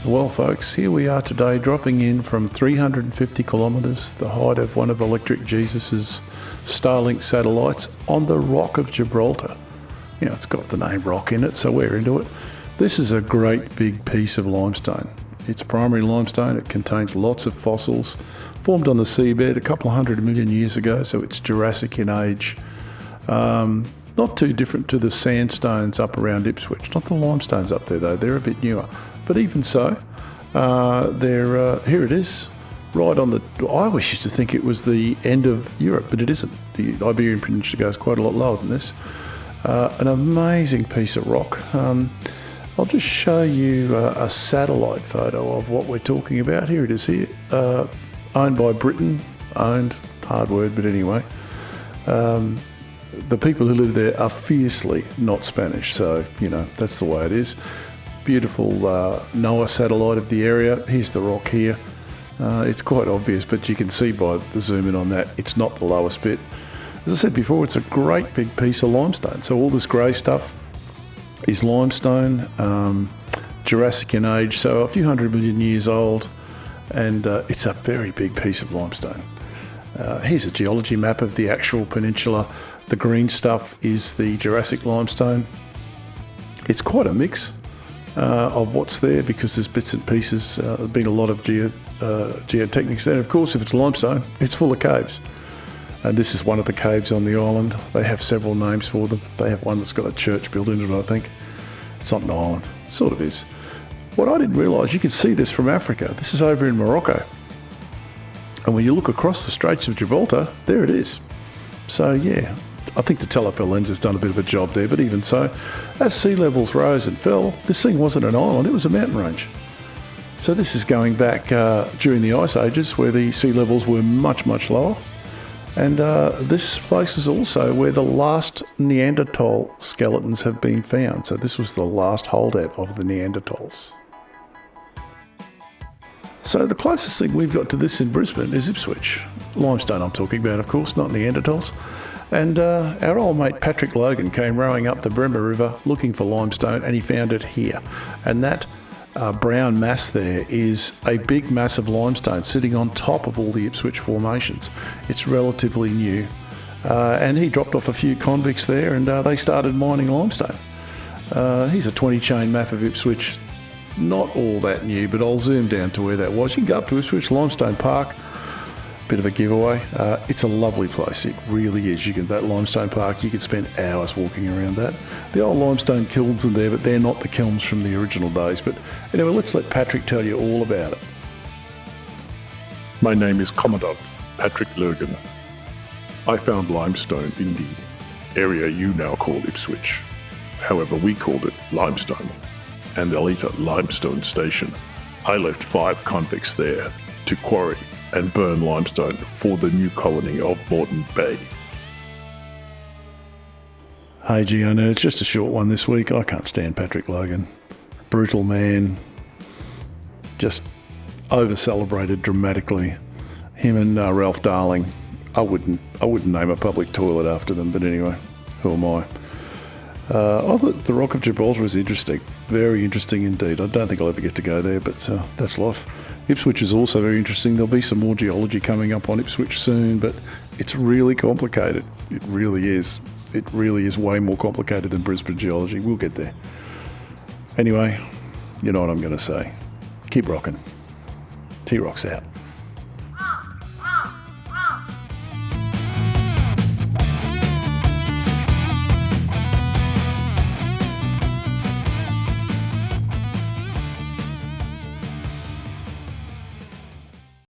Well folks, here we are today dropping in from 350 kilometres, the height of one of Electric Jesus's Starlink satellites, on the Rock of Gibraltar. You know, it's got the name rock in it, so we're into it. This is a great big piece of limestone. It's primary limestone. It contains lots of fossils formed on the seabed a couple of 100 million years ago, so it's Jurassic in age. Not too different to the sandstones up around Ipswich. Not the limestones up there though, they're a bit newer. But even so, here it is, right on the... I always used to think it was the end of Europe, but it isn't. The Iberian Peninsula goes quite a lot lower than this. An amazing piece of rock. I'll just show you a satellite photo of what we're talking about. Here it is here, owned by Britain, owned, hard word, but anyway. The people who live there are fiercely not Spanish, so, you know, that's the way it is. Beautiful NOAA satellite of the area. Here's the rock here. It's quite obvious, but you can see by the zoom in on that, it's not the lowest bit. As I said before, it's a great big piece of limestone. So all this grey stuff is limestone, Jurassic in age, so a few 100 million years old, and it's a very big piece of limestone. Here's a geology map of the actual peninsula. The green stuff is the Jurassic limestone. It's quite a mix of what's there because there's bits and pieces. There's been a lot of geotechnics there. Of course, if it's limestone, it's full of caves. And this is one of the caves on the island. They have several names for them. They have one that's got a church built in it, I think. It's not an island. Sort of is. What I didn't realise, you can see this from Africa. This is over in Morocco. And when you look across the Straits of Gibraltar, there it is. So yeah, I think the telephoto lens has done a bit of a job there, but even so, as sea levels rose and fell, this thing wasn't an island, it was a mountain range. So this is going back during the ice ages where the sea levels were much, much lower. And this place was also where the last Neanderthal skeletons have been found. So this was the last holdout of the Neanderthals. So the closest thing we've got to this in Brisbane is Ipswich. Limestone I'm talking about, of course, not Neanderthals. And our old mate Patrick Logan came rowing up the Bremer River looking for limestone, and he found it here. And that brown mass there is a big mass of limestone sitting on top of all the Ipswich formations. It's relatively new. And he dropped off a few convicts there, and they started mining limestone. Here's a 20-chain map of Ipswich. Not all that new, but I'll zoom down to where that was. You can go up to Ipswich Limestone Park. Bit of a giveaway. It's a lovely place. It really is. That Limestone Park, you could spend hours walking around that. The old limestone kilns are there, but they're not the kilns from the original days. But anyway, let's let Patrick tell you all about it. My name is Commandant Patrick Logan. I found limestone in the area you now call Ipswich. However, we called it Limestone, and the later Limestone Station. I left 5 convicts there to quarry and burn limestone for the new colony of Moreton Bay. Hey Geo Nerds, it's just a short one this week. I can't stand Patrick Logan. Brutal man. Just over-celebrated dramatically. Him and Ralph Darling. I wouldn't name a public toilet after them, but anyway, who am I? I thought the Rock of Gibraltar was interesting. Very interesting indeed. I don't think I'll ever get to go there, but that's life. Ipswich is also very interesting. There'll be some more geology coming up on Ipswich soon, but it's really complicated. It really is. It really is way more complicated than Brisbane geology. We'll get there. Anyway, you know what I'm going to say. Keep rocking. T-Rock's out.